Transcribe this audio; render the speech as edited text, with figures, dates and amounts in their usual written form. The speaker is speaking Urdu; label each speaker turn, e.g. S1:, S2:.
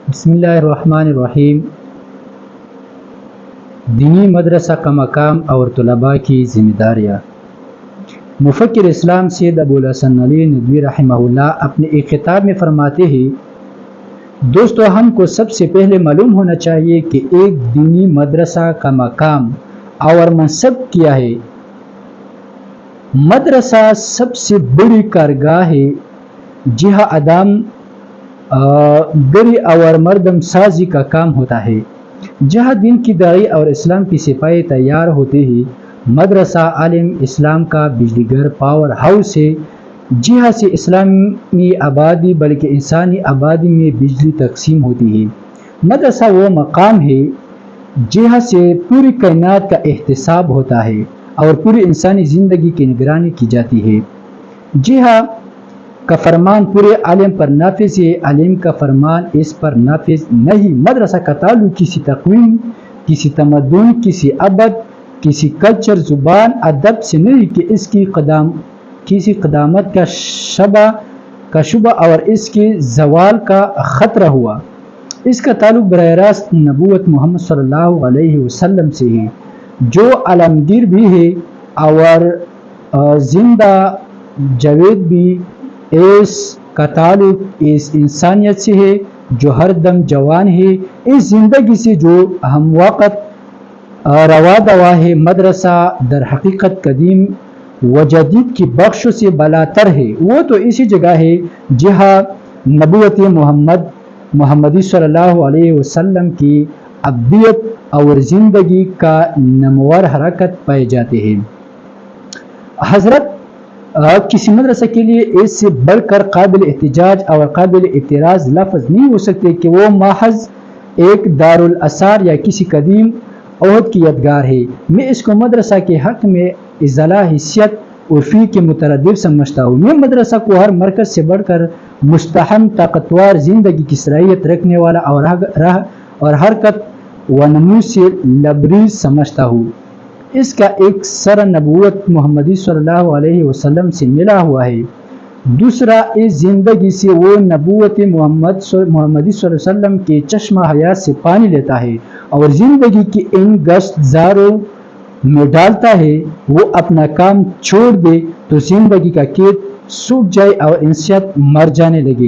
S1: بسم اللہ الرحمن الرحیم۔ دینی مدرسہ کا مقام اور طلباء کی ذمہ داریاں۔ مفکر اسلام سید ابوالحسن علی ندوی رحمہ اللہ اپنے ایک خطاب میں فرماتے ہیں، دوستو ہم کو سب سے پہلے معلوم ہونا چاہیے کہ ایک دینی مدرسہ کا مقام اور منصب کیا ہے۔ مدرسہ سب سے بڑی کارگاہ ہے جہاں آدم گری اور مردم سازی کا کام ہوتا ہے، جہاں دین کی داعی اور اسلام کی سپاہی تیار ہوتے ہیں۔ مدرسہ عالم اسلام کا بجلی گھر پاور ہاؤس ہے، جہاں سے اسلامی آبادی بلکہ انسانی آبادی میں بجلی تقسیم ہوتی ہے۔ مدرسہ وہ مقام ہے جہاں سے پوری کائنات کا احتساب ہوتا ہے اور پوری انسانی زندگی کی نگرانی کی جاتی ہے۔ جہاں کا فرمان پورے عالم پر نافذ ہے، عالم کا فرمان اس پر نافذ نہیں۔ مدرسہ کا تعلق کسی تقویم، کسی تمدن، کسی ابد، کسی کلچر، زبان، ادب سے نہیں کہ اس کی کسی قدامت کا شبہ اور اس کے زوال کا خطرہ ہوا۔ اس کا تعلق براہ راست نبوت محمد صلی اللہ علیہ وسلم سے ہے، جو عالمگیر بھی ہے اور زندہ جاوید بھی۔ اس کا تعلق اس انسانیت سے ہے جو ہر دم جوان ہے، اس زندگی سے جو ہم وقت روا دوا ہے۔ مدرسہ در حقیقت قدیم و جدید کی بخشوں سے بالاتر ہے۔ وہ تو اسی جگہ ہے جہاں نبوت محمدی صلی اللہ علیہ وسلم کی ابدیت اور زندگی کا نموار حرکت پائے جاتے ہیں۔ حضرت کسی مدرسہ کے لیے اس سے بڑھ کر قابل احتجاج اور قابل اعتراض لفظ نہیں ہو سکتے کہ وہ محض ایک دارالاثار یا کسی قدیم عہد کی یادگار ہے۔ میں اس کو مدرسہ کے حق میں ازالہ حیثیت اور فی کے مترادف سمجھتا ہوں۔ میں مدرسہ کو ہر مرکز سے بڑھ کر مستحکم طاقتور زندگی کی صلاحیت رکھنے والا اور حرکت و نمو سے لبریز سمجھتا ہوں۔ اس کا ایک سر نبوت محمدی صلی اللہ علیہ وسلم سے ملا ہوا ہے، دوسرا اس زندگی سے وہ نبوت محمدی صلی اللہ علیہ وسلم کے چشمہ حیات سے پانی لیتا ہے اور زندگی کی ان گشت زاروں میں ڈالتا ہے۔ وہ اپنا کام چھوڑ دے تو زندگی کا قید سوکھ جائے اور انسانیت مر جانے لگے۔